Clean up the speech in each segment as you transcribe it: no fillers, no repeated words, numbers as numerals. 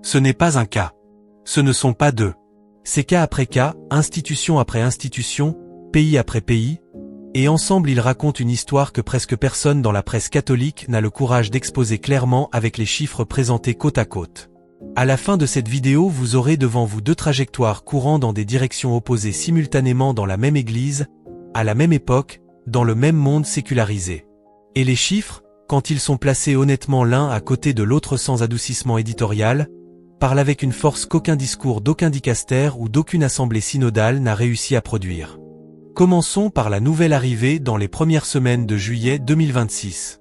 Ce n'est pas un cas. Ce ne sont pas deux. C'est cas après cas, institution après institution, pays après pays, et ensemble ils racontent une histoire que presque personne dans la presse catholique n'a le courage d'exposer clairement avec les chiffres présentés côte à côte. À la fin de cette vidéo, vous aurez devant vous deux trajectoires courant dans des directions opposées simultanément dans la même église, à la même époque, dans le même monde sécularisé. Et les chiffres, quand ils sont placés honnêtement l'un à côté de l'autre sans adoucissement éditorial, parlent avec une force qu'aucun discours d'aucun dicaster ou d'aucune assemblée synodale n'a réussi à produire. Commençons par la nouvelle arrivée dans les premières semaines de juillet 2026.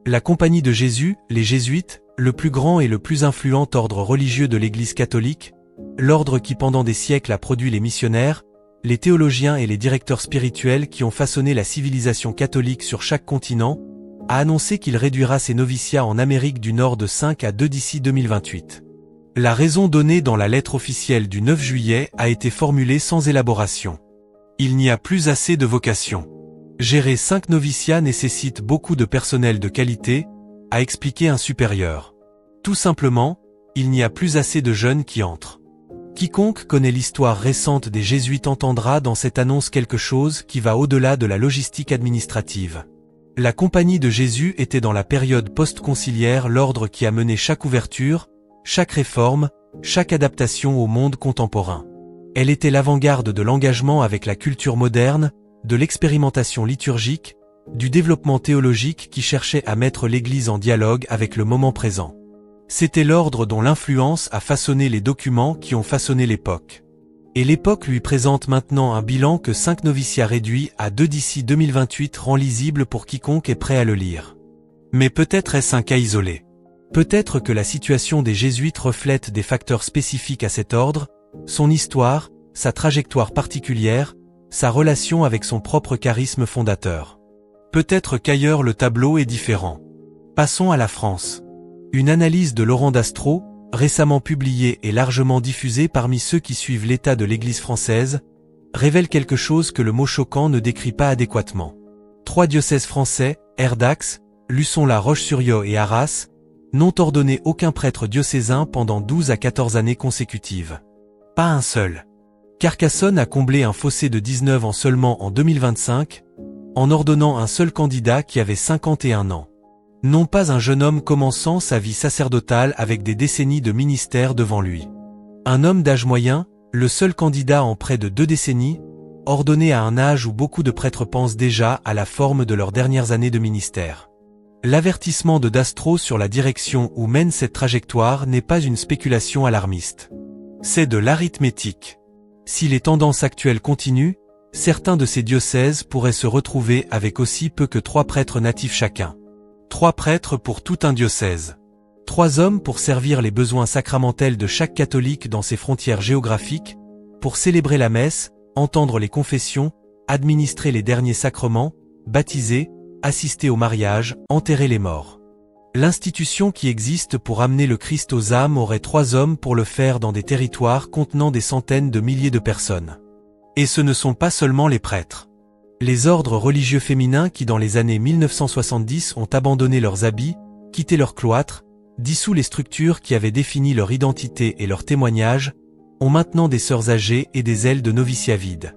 La Compagnie de Jésus, les Jésuites, le plus grand et le plus influent ordre religieux de l'Église catholique, l'ordre qui pendant des siècles a produit les missionnaires, les théologiens et les directeurs spirituels qui ont façonné la civilisation catholique sur chaque continent, a annoncé qu'il réduira ses noviciats en Amérique du Nord de 5 à 2 d'ici 2028. La raison donnée dans la lettre officielle du 9 juillet a été formulée sans élaboration. Il n'y a plus assez de vocations. Gérer 5 noviciats nécessite beaucoup de personnel de qualité, a expliqué un supérieur. Tout simplement, il n'y a plus assez de jeunes qui entrent. Quiconque connaît l'histoire récente des Jésuites entendra dans cette annonce quelque chose qui va au-delà de la logistique administrative. La Compagnie de Jésus était dans la période post-conciliaire l'ordre qui a mené chaque ouverture, chaque réforme, chaque adaptation au monde contemporain. Elle était l'avant-garde de l'engagement avec la culture moderne, de l'expérimentation liturgique, du développement théologique qui cherchait à mettre l'Église en dialogue avec le moment présent. C'était l'ordre dont l'influence a façonné les documents qui ont façonné l'époque. Et l'époque lui présente maintenant un bilan que 5 noviciats réduits à 2 d'ici 2028 rend lisible pour quiconque est prêt à le lire. Mais peut-être est-ce un cas isolé. Peut-être que la situation des Jésuites reflète des facteurs spécifiques à cet ordre, son histoire, sa trajectoire particulière, sa relation avec son propre charisme fondateur. Peut-être qu'ailleurs le tableau est différent. Passons à la France. Une analyse de Laurent Dastro, récemment publiée et largement diffusée parmi ceux qui suivent l'état de l'Église française, révèle quelque chose que le mot choquant ne décrit pas adéquatement. 3 diocèses français, Erdax, Luçon-la Roche-sur-Yon et Arras, n'ont ordonné aucun prêtre diocésain pendant 12 à 14 années consécutives. Pas un seul. Carcassonne a comblé un fossé de 19 ans seulement en 2025, en ordonnant un seul candidat qui avait 51 ans. Non pas un jeune homme commençant sa vie sacerdotale avec des décennies de ministère devant lui. Un homme d'âge moyen, le seul candidat en près de 2 décennies, ordonné à un âge où beaucoup de prêtres pensent déjà à la forme de leurs dernières années de ministère. L'avertissement de Dastro sur la direction où mène cette trajectoire n'est pas une spéculation alarmiste. C'est de l'arithmétique. Si les tendances actuelles continuent, certains de ces diocèses pourraient se retrouver avec aussi peu que 3 prêtres natifs chacun. 3 prêtres pour tout un diocèse. 3 hommes pour servir les besoins sacramentels de chaque catholique dans ses frontières géographiques, pour célébrer la messe, entendre les confessions, administrer les derniers sacrements, baptiser, assister au mariage, enterrer les morts. L'institution qui existe pour amener le Christ aux âmes aurait 3 hommes pour le faire dans des territoires contenant des centaines de milliers de personnes. Et ce ne sont pas seulement les prêtres. Les ordres religieux féminins qui dans les années 1970 ont abandonné leurs habits, quitté leur cloître, dissous les structures qui avaient défini leur identité et leur témoignage, ont maintenant des sœurs âgées et des ailes de noviciat vides.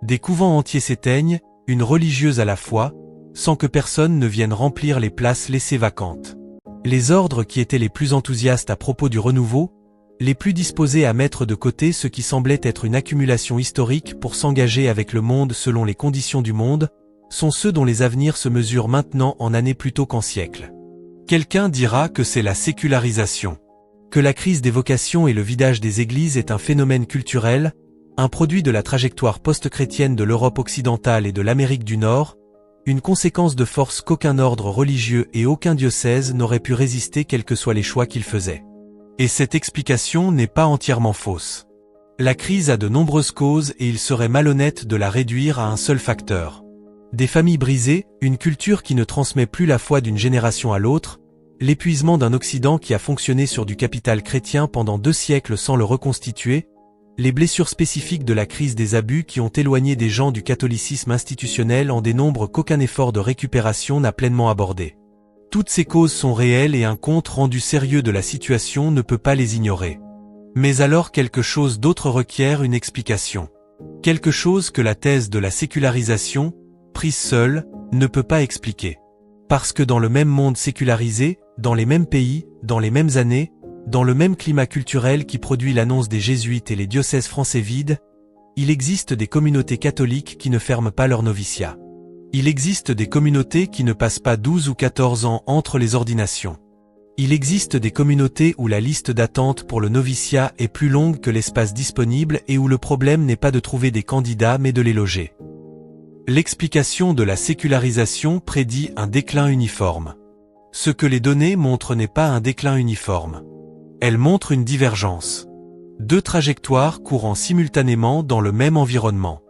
Des couvents entiers s'éteignent, une religieuse à la fois, sans que personne ne vienne remplir les places laissées vacantes. Les ordres qui étaient les plus enthousiastes à propos du renouveau, les plus disposés à mettre de côté ce qui semblait être une accumulation historique pour s'engager avec le monde selon les conditions du monde, sont ceux dont les avenirs se mesurent maintenant en années plutôt qu'en siècles. Quelqu'un dira que c'est la sécularisation. Que la crise des vocations et le vidage des églises est un phénomène culturel, un produit de la trajectoire post-chrétienne de l'Europe occidentale et de l'Amérique du Nord, une conséquence de force qu'aucun ordre religieux et aucun diocèse n'aurait pu résister quels que soient les choix qu'ils faisaient. Et cette explication n'est pas entièrement fausse. La crise a de nombreuses causes et il serait malhonnête de la réduire à un seul facteur. Des familles brisées, une culture qui ne transmet plus la foi d'une génération à l'autre, l'épuisement d'un Occident qui a fonctionné sur du capital chrétien pendant 2 siècles sans le reconstituer, les blessures spécifiques de la crise des abus qui ont éloigné des gens du catholicisme institutionnel en des nombres qu'aucun effort de récupération n'a pleinement abordé. Toutes ces causes sont réelles et un compte rendu sérieux de la situation ne peut pas les ignorer. Mais alors quelque chose d'autre requiert une explication. Quelque chose que la thèse de la sécularisation, prise seule, ne peut pas expliquer. Parce que dans le même monde sécularisé, dans les mêmes pays, dans les mêmes années, dans le même climat culturel qui produit l'annonce des jésuites et les diocèses français vides, il existe des communautés catholiques qui ne ferment pas leur noviciat. Il existe des communautés qui ne passent pas 12 ou 14 ans entre les ordinations. Il existe des communautés où la liste d'attente pour le noviciat est plus longue que l'espace disponible et où le problème n'est pas de trouver des candidats mais de les loger. L'explication de la sécularisation prédit un déclin uniforme. Ce que les données montrent n'est pas un déclin uniforme. Elles montrent une divergence. Deux trajectoires courant simultanément dans le même environnement.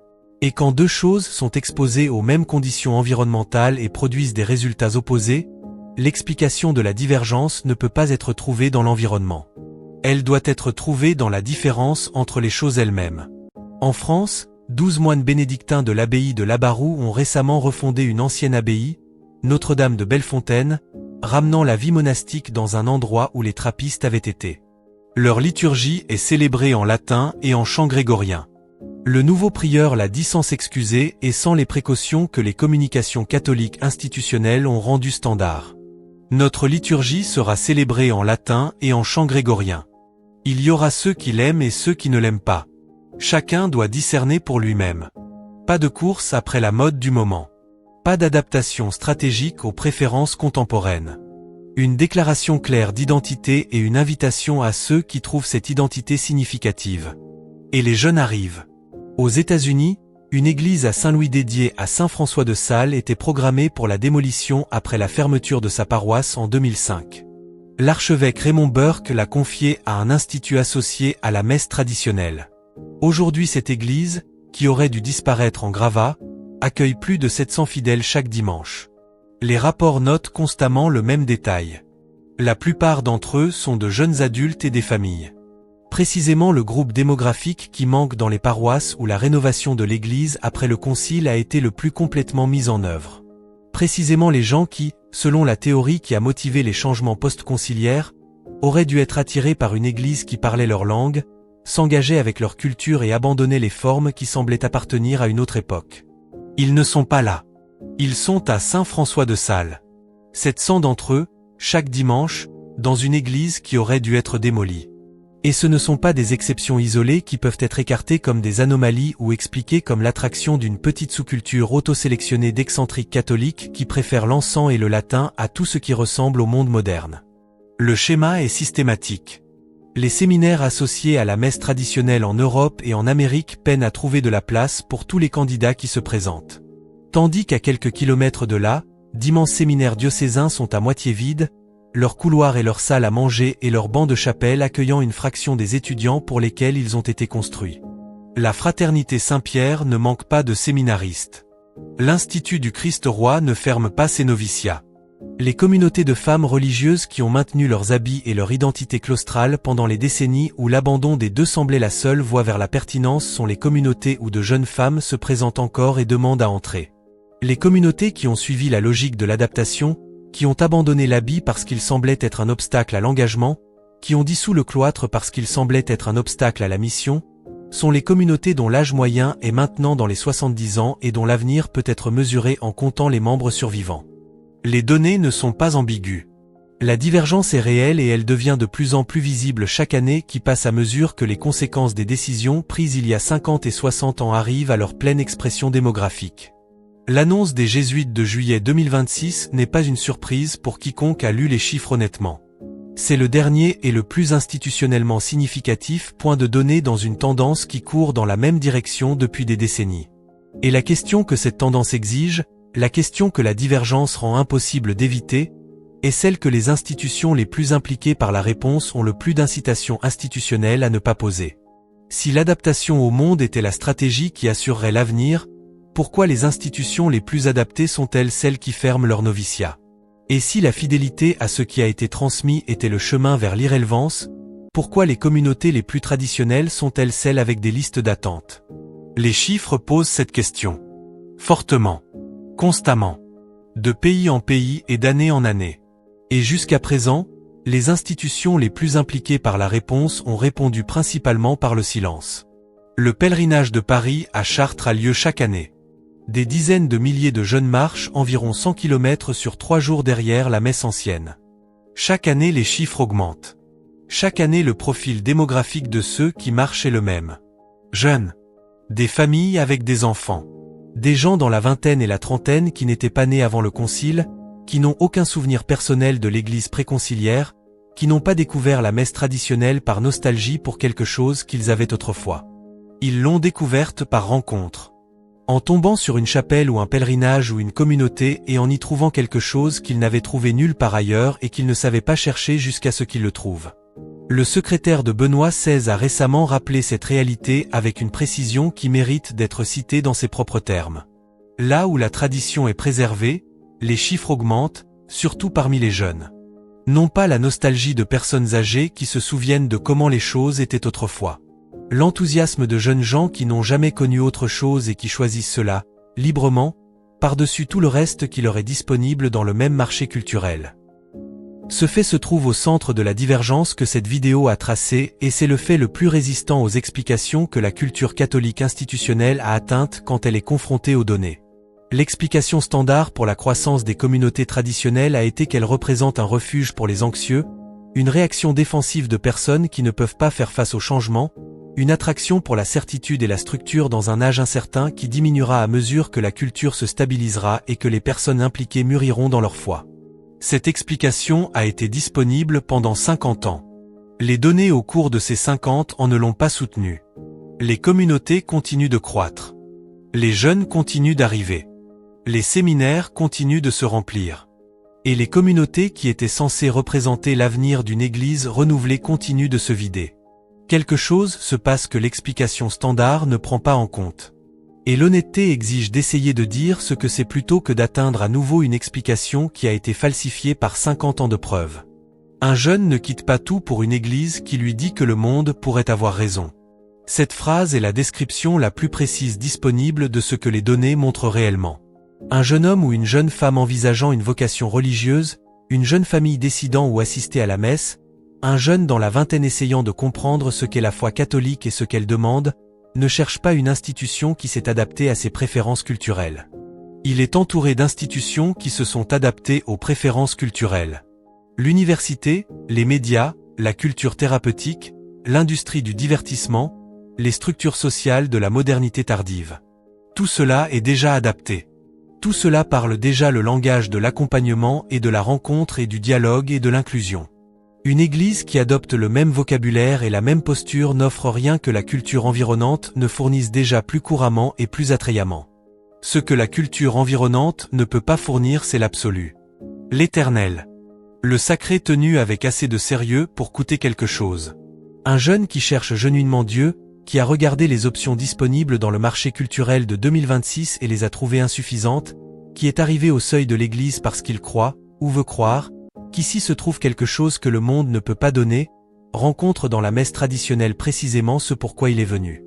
Et quand deux choses sont exposées aux mêmes conditions environnementales et produisent des résultats opposés, l'explication de la divergence ne peut pas être trouvée dans l'environnement. Elle doit être trouvée dans la différence entre les choses elles-mêmes. En France, 12 moines bénédictins de l'abbaye de Labarou ont récemment refondé une ancienne abbaye, Notre-Dame de Bellefontaine, ramenant la vie monastique dans un endroit où les trappistes avaient été. Leur liturgie est célébrée en latin et en chant grégorien. Le nouveau prieur l'a dit sans s'excuser et sans les précautions que les communications catholiques institutionnelles ont rendues standard. Notre liturgie sera célébrée en latin et en chant grégorien. Il y aura ceux qui l'aiment et ceux qui ne l'aiment pas. Chacun doit discerner pour lui-même. Pas de course après la mode du moment. Pas d'adaptation stratégique aux préférences contemporaines. Une déclaration claire d'identité et une invitation à ceux qui trouvent cette identité significative. Et les jeunes arrivent. Aux États-Unis, une église à Saint-Louis dédiée à Saint François de Sales était programmée pour la démolition après la fermeture de sa paroisse en 2005. L'archevêque Raymond Burke l'a confiée à un institut associé à la messe traditionnelle. Aujourd'hui cette église, qui aurait dû disparaître en gravat, accueille plus de 700 fidèles chaque dimanche. Les rapports notent constamment le même détail. La plupart d'entre eux sont de jeunes adultes et des familles. Précisément le groupe démographique qui manque dans les paroisses où la rénovation de l'église après le concile a été le plus complètement mise en œuvre. Précisément les gens qui, selon la théorie qui a motivé les changements post-conciliaires, auraient dû être attirés par une église qui parlait leur langue, s'engager avec leur culture et abandonner les formes qui semblaient appartenir à une autre époque. Ils ne sont pas là. Ils sont à Saint François de Sales. 700 d'entre eux, chaque dimanche, dans une église qui aurait dû être démolie. Et ce ne sont pas des exceptions isolées qui peuvent être écartées comme des anomalies ou expliquées comme l'attraction d'une petite sous-culture auto-sélectionnée d'excentriques catholiques qui préfèrent l'encens et le latin à tout ce qui ressemble au monde moderne. Le schéma est systématique. Les séminaires associés à la messe traditionnelle en Europe et en Amérique peinent à trouver de la place pour tous les candidats qui se présentent. Tandis qu'à quelques kilomètres de là, d'immenses séminaires diocésains sont à moitié vides, leurs couloirs et leurs salles à manger et leurs bancs de chapelle accueillant une fraction des étudiants pour lesquels ils ont été construits. La fraternité Saint-Pierre ne manque pas de séminaristes. L'Institut du Christ-Roi ne ferme pas ses noviciats. Les communautés de femmes religieuses qui ont maintenu leurs habits et leur identité claustrale pendant les décennies où l'abandon des deux semblait la seule voie vers la pertinence sont les communautés où de jeunes femmes se présentent encore et demandent à entrer. Les communautés qui ont suivi la logique de l'adaptation, qui ont abandonné l'habit parce qu'il semblait être un obstacle à l'engagement, qui ont dissous le cloître parce qu'il semblait être un obstacle à la mission, sont les communautés dont l'âge moyen est maintenant dans les 70 ans et dont l'avenir peut être mesuré en comptant les membres survivants. Les données ne sont pas ambiguës. La divergence est réelle et elle devient de plus en plus visible chaque année qui passe à mesure que les conséquences des décisions prises il y a 50 et 60 ans arrivent à leur pleine expression démographique. L'annonce des jésuites de juillet 2026 n'est pas une surprise pour quiconque a lu les chiffres honnêtement. C'est le dernier et le plus institutionnellement significatif point de données dans une tendance qui court dans la même direction depuis des décennies. Et la question que cette tendance exige, la question que la divergence rend impossible d'éviter, est celle que les institutions les plus impliquées par la réponse ont le plus d'incitation institutionnelle à ne pas poser. Si l'adaptation au monde était la stratégie qui assurerait l'avenir, pourquoi les institutions les plus adaptées sont-elles celles qui ferment leur noviciat? Et si la fidélité à ce qui a été transmis était le chemin vers l'irrélevance, pourquoi les communautés les plus traditionnelles sont-elles celles avec des listes d'attente? Les chiffres posent cette question. Fortement. Constamment. De pays en pays et d'année en année. Et jusqu'à présent, Les institutions les plus impliquées par la réponse ont répondu principalement par le silence. Le pèlerinage de Paris à Chartres a lieu chaque année. Des dizaines de milliers de jeunes marchent environ 100 km sur 3 jours derrière la messe ancienne. Chaque année les chiffres augmentent. Chaque année le profil démographique de ceux qui marchent est le même. Jeunes. Des familles avec des enfants. Des gens dans la vingtaine et la trentaine qui n'étaient pas nés avant le concile, qui n'ont aucun souvenir personnel de l'église préconciliaire, qui n'ont pas découvert la messe traditionnelle par nostalgie pour quelque chose qu'ils avaient autrefois. Ils l'ont découverte par rencontre. En tombant sur une chapelle ou un pèlerinage ou une communauté et en y trouvant quelque chose qu'ils n'avaient trouvé nulle part ailleurs et qu'ils ne savaient pas chercher jusqu'à ce qu'ils le trouvent. Le secrétaire de Benoît XVI a récemment rappelé cette réalité avec une précision qui mérite d'être citée dans ses propres termes. Là où la tradition est préservée, les chiffres augmentent, surtout parmi les jeunes. Non pas la nostalgie de personnes âgées qui se souviennent de comment les choses étaient autrefois. L'enthousiasme de jeunes gens qui n'ont jamais connu autre chose et qui choisissent cela, librement, par-dessus tout le reste qui leur est disponible dans le même marché culturel. Ce fait se trouve au centre de la divergence que cette vidéo a tracée et c'est le fait le plus résistant aux explications que la culture catholique institutionnelle a atteintes quand elle est confrontée aux données. L'explication standard pour la croissance des communautés traditionnelles a été qu'elles représentent un refuge pour les anxieux, une réaction défensive de personnes qui ne peuvent pas faire face au changement, une attraction pour la certitude et la structure dans un âge incertain qui diminuera à mesure que la culture se stabilisera et que les personnes impliquées mûriront dans leur foi. Cette explication a été disponible pendant 50 ans. Les données au cours de ces 50 ans ne l'ont pas soutenue. Les communautés continuent de croître. Les jeunes continuent d'arriver. Les séminaires continuent de se remplir. Et les communautés qui étaient censées représenter l'avenir d'une église renouvelée continuent de se vider. Quelque chose se passe que l'explication standard ne prend pas en compte. Et l'honnêteté exige d'essayer de dire ce que c'est plutôt que d'atteindre à nouveau une explication qui a été falsifiée par 50 ans de preuves. Un jeune ne quitte pas tout pour une église qui lui dit que le monde pourrait avoir raison. Cette phrase est la description la plus précise disponible de ce que les données montrent réellement. Un jeune homme ou une jeune femme envisageant une vocation religieuse, une jeune famille décidant ou assister à la messe, un jeune dans la vingtaine essayant de comprendre ce qu'est la foi catholique et ce qu'elle demande, ne cherche pas une institution qui s'est adaptée à ses préférences culturelles. Il est entouré d'institutions qui se sont adaptées aux préférences culturelles. L'université, les médias, la culture thérapeutique, l'industrie du divertissement, les structures sociales de la modernité tardive. Tout cela est déjà adapté. Tout cela parle déjà le langage de l'accompagnement et de la rencontre et du dialogue et de l'inclusion. Une église qui adopte le même vocabulaire et la même posture n'offre rien que la culture environnante ne fournisse déjà plus couramment et plus attrayamment. Ce que la culture environnante ne peut pas fournir, c'est l'absolu. L'éternel. Le sacré tenu avec assez de sérieux pour coûter quelque chose. Un jeune qui cherche genuinement Dieu, qui a regardé les options disponibles dans le marché culturel de 2026 et les a trouvées insuffisantes, qui est arrivé au seuil de l'église parce qu'il croit, ou veut croire, qu'ici se trouve quelque chose que le monde ne peut pas donner, rencontre dans la messe traditionnelle précisément ce pourquoi il est venu.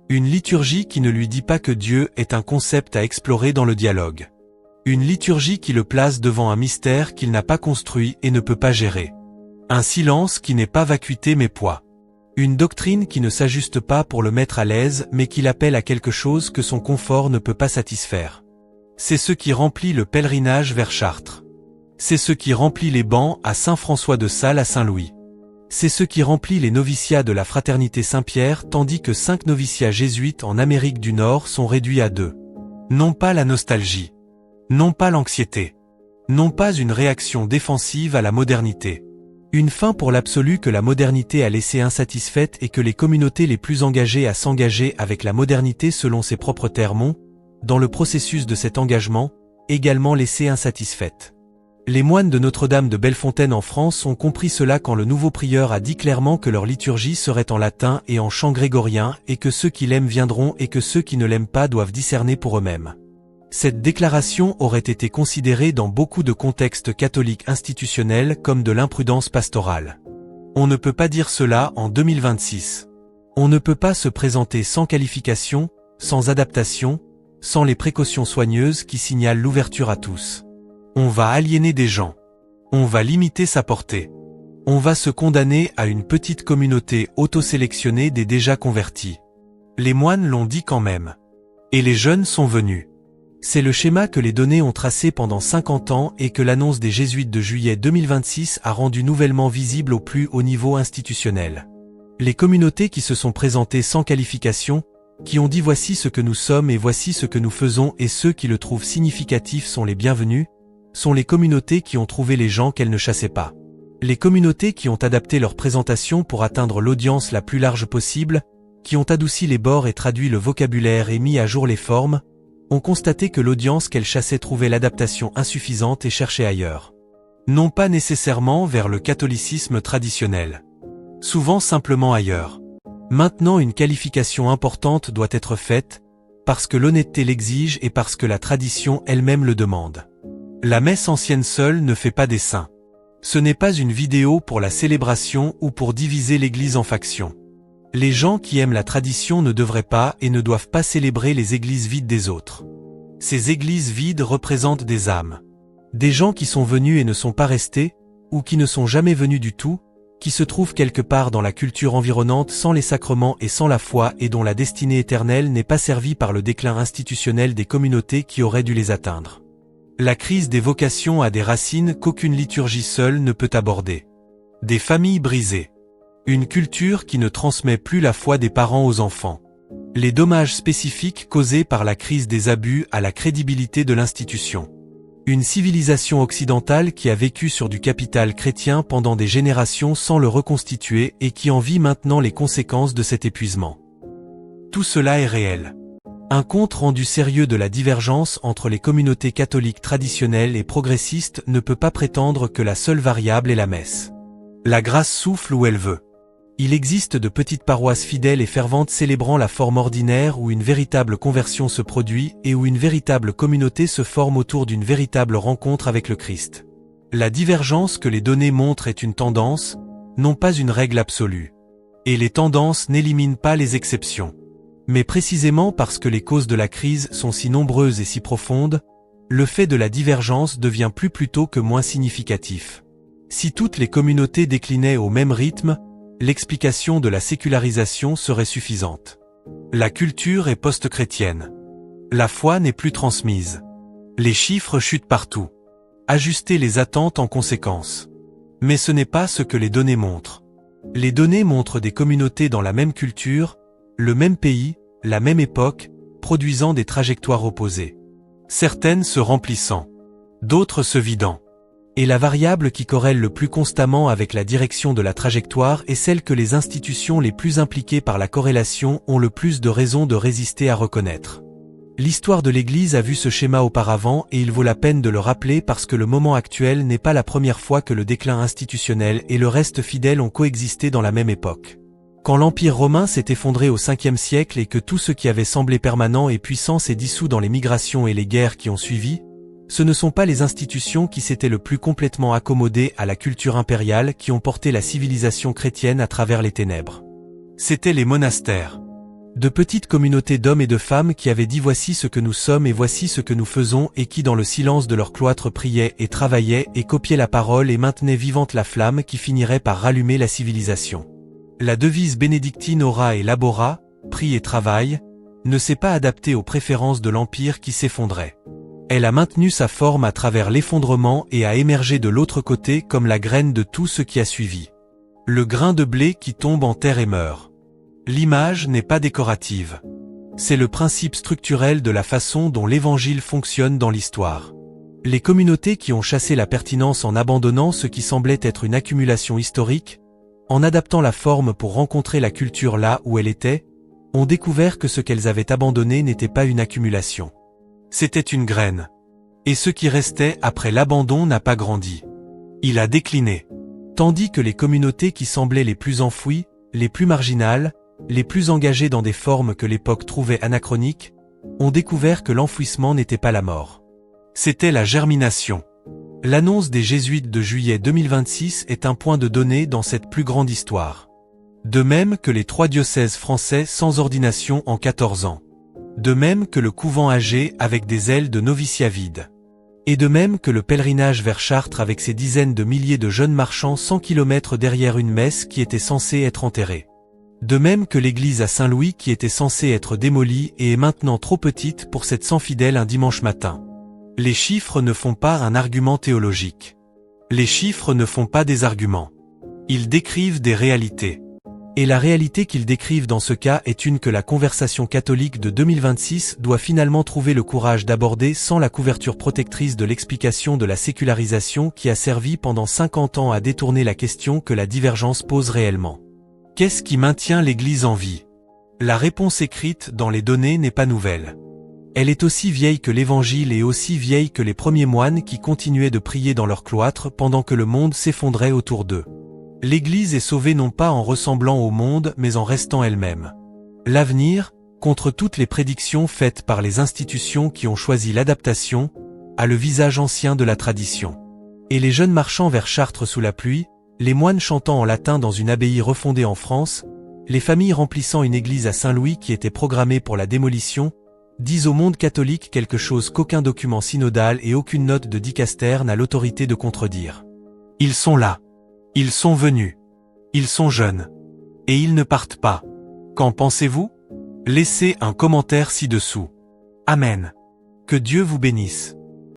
Une liturgie qui ne lui dit pas que Dieu est un concept à explorer dans le dialogue. Une liturgie qui le place devant un mystère qu'il n'a pas construit et ne peut pas gérer. Un silence qui n'est pas vacuité mais poids. Une doctrine qui ne s'ajuste pas pour le mettre à l'aise mais qui l'appelle à quelque chose que son confort ne peut pas satisfaire. C'est ce qui remplit le pèlerinage vers Chartres. C'est ce qui remplit les bancs à Saint-François de Sales à Saint-Louis. C'est ce qui remplit les noviciats de la Fraternité Saint-Pierre tandis que 5 noviciats jésuites en Amérique du Nord sont réduits à 2. Non pas la nostalgie. Non pas l'anxiété. Non pas une réaction défensive à la modernité. Une fin pour l'absolu que la modernité a laissée insatisfaite et que les communautés les plus engagées à s'engager avec la modernité selon ses propres termes ont, dans le processus de cet engagement, également laissé insatisfaite. Les moines de Notre-Dame de Bellefontaine en France ont compris cela quand le nouveau prieur a dit clairement que leur liturgie serait en latin et en chant grégorien et que ceux qui l'aiment viendront et que ceux qui ne l'aiment pas doivent discerner pour eux-mêmes. Cette déclaration aurait été considérée dans beaucoup de contextes catholiques institutionnels comme de l'imprudence pastorale. On ne peut pas dire cela en 2026. On ne peut pas se présenter sans qualification, sans adaptation, sans les précautions soigneuses qui signalent l'ouverture à tous. On va aliéner des gens. On va limiter sa portée. On va se condamner à une petite communauté auto-sélectionnée des déjà convertis. Les moines l'ont dit quand même. Et les jeunes sont venus. C'est le schéma que les données ont tracé pendant 50 ans et que l'annonce des jésuites de juillet 2026 a rendu nouvellement visible au plus haut niveau institutionnel. Les communautés qui se sont présentées sans qualification, qui ont dit voici ce que nous sommes et voici ce que nous faisons et ceux qui le trouvent significatif sont les bienvenus, sont les communautés qui ont trouvé les gens qu'elles ne chassaient pas. Les communautés qui ont adapté leur présentation pour atteindre l'audience la plus large possible, qui ont adouci les bords et traduit le vocabulaire et mis à jour les formes, ont constaté que l'audience qu'elles chassaient trouvait l'adaptation insuffisante et cherchait ailleurs. Non pas nécessairement vers le catholicisme traditionnel. Souvent simplement ailleurs. Maintenant une qualification importante doit être faite, parce que l'honnêteté l'exige et parce que la tradition elle-même le demande. La messe ancienne seule ne fait pas des saints. Ce n'est pas une vidéo pour la célébration ou pour diviser l'Église en factions. Les gens qui aiment la tradition ne devraient pas et ne doivent pas célébrer les églises vides des autres. Ces églises vides représentent des âmes. Des gens qui sont venus et ne sont pas restés, ou qui ne sont jamais venus du tout, qui se trouvent quelque part dans la culture environnante sans les sacrements et sans la foi et dont la destinée éternelle n'est pas servie par le déclin institutionnel des communautés qui auraient dû les atteindre. La crise des vocations a des racines qu'aucune liturgie seule ne peut aborder. Des familles brisées. Une culture qui ne transmet plus la foi des parents aux enfants. Les dommages spécifiques causés par la crise des abus à la crédibilité de l'institution. Une civilisation occidentale qui a vécu sur du capital chrétien pendant des générations sans le reconstituer et qui en vit maintenant les conséquences de cet épuisement. Tout cela est réel. Un compte rendu sérieux de la divergence entre les communautés catholiques traditionnelles et progressistes ne peut pas prétendre que la seule variable est la messe. La grâce souffle où elle veut. Il existe de petites paroisses fidèles et ferventes célébrant la forme ordinaire où une véritable conversion se produit et où une véritable communauté se forme autour d'une véritable rencontre avec le Christ. La divergence que les données montrent est une tendance, non pas une règle absolue. Et les tendances n'éliminent pas les exceptions. Mais précisément parce que les causes de la crise sont si nombreuses et si profondes, le fait de la divergence devient plus plutôt que moins significatif. Si toutes les communautés déclinaient au même rythme, l'explication de la sécularisation serait suffisante. La culture est post-chrétienne. La foi n'est plus transmise. Les chiffres chutent partout. Ajustez les attentes en conséquence. Mais ce n'est pas ce que les données montrent. Les données montrent des communautés dans la même culture, le même pays, la même époque, produisant des trajectoires opposées. Certaines se remplissant, d'autres se vidant. Et la variable qui corrèle le plus constamment avec la direction de la trajectoire est celle que les institutions les plus impliquées par la corrélation ont le plus de raisons de résister à reconnaître. L'histoire de l'Église a vu ce schéma auparavant et il vaut la peine de le rappeler parce que le moment actuel n'est pas la première fois que le déclin institutionnel et le reste fidèle ont coexisté dans la même époque. Quand l'Empire romain s'est effondré au 5e siècle et que tout ce qui avait semblé permanent et puissant s'est dissous dans les migrations et les guerres qui ont suivi, ce ne sont pas les institutions qui s'étaient le plus complètement accommodées à la culture impériale qui ont porté la civilisation chrétienne à travers les ténèbres. C'étaient les monastères. De petites communautés d'hommes et de femmes qui avaient dit voici ce que nous sommes et voici ce que nous faisons et qui dans le silence de leur cloître priaient et travaillaient et copiaient la parole et maintenaient vivante la flamme qui finirait par rallumer la civilisation. La devise bénédictine ora et labora, prie et travail, ne s'est pas adaptée aux préférences de l'Empire qui s'effondrait. Elle a maintenu sa forme à travers l'effondrement et a émergé de l'autre côté comme la graine de tout ce qui a suivi. Le grain de blé qui tombe en terre et meurt. L'image n'est pas décorative. C'est le principe structurel de la façon dont l'Évangile fonctionne dans l'histoire. Les communautés qui ont chassé la pertinence en abandonnant ce qui semblait être une accumulation historique, en adaptant la forme pour rencontrer la culture là où elle était, ont découvert que ce qu'elles avaient abandonné n'était pas une accumulation. C'était une graine. Et ce qui restait après l'abandon n'a pas grandi. Il a décliné. Tandis que les communautés qui semblaient les plus enfouies, les plus marginales, les plus engagées dans des formes que l'époque trouvait anachroniques, ont découvert que l'enfouissement n'était pas la mort. C'était la germination. L'annonce des jésuites de juillet 2026 est un point de données dans cette plus grande histoire. De même que les 3 diocèses français sans ordination en 14 ans. De même que le couvent âgé avec des ailes de noviciat vides. Et de même que le pèlerinage vers Chartres avec ses dizaines de milliers de jeunes marchands 100 kilomètres derrière une messe qui était censée être enterrée. De même que l'église à Saint-Louis qui était censée être démolie et est maintenant trop petite pour 700 fidèles un dimanche matin. Les chiffres ne font pas un argument théologique. Les chiffres ne font pas des arguments. Ils décrivent des réalités. Et la réalité qu'ils décrivent dans ce cas est une que la conversation catholique de 2026 doit finalement trouver le courage d'aborder sans la couverture protectrice de l'explication de la sécularisation qui a servi pendant 50 ans à détourner la question que la divergence pose réellement. Qu'est-ce qui maintient l'Église en vie? La réponse écrite dans les données n'est pas nouvelle. Elle est aussi vieille que l'Évangile et aussi vieille que les premiers moines qui continuaient de prier dans leur cloître pendant que le monde s'effondrait autour d'eux. L'Église est sauvée non pas en ressemblant au monde mais en restant elle-même. L'avenir, contre toutes les prédictions faites par les institutions qui ont choisi l'adaptation, a le visage ancien de la tradition. Et les jeunes marchant vers Chartres sous la pluie, les moines chantant en latin dans une abbaye refondée en France, les familles remplissant une église à Saint-Louis qui était programmée pour la démolition, disent au monde catholique quelque chose qu'aucun document synodal et aucune note de dicaster n'a l'autorité de contredire. Ils sont là. Ils sont venus. Ils sont jeunes. Et ils ne partent pas. Qu'en pensez-vous? Laissez un commentaire ci-dessous. Amen. Que Dieu vous bénisse.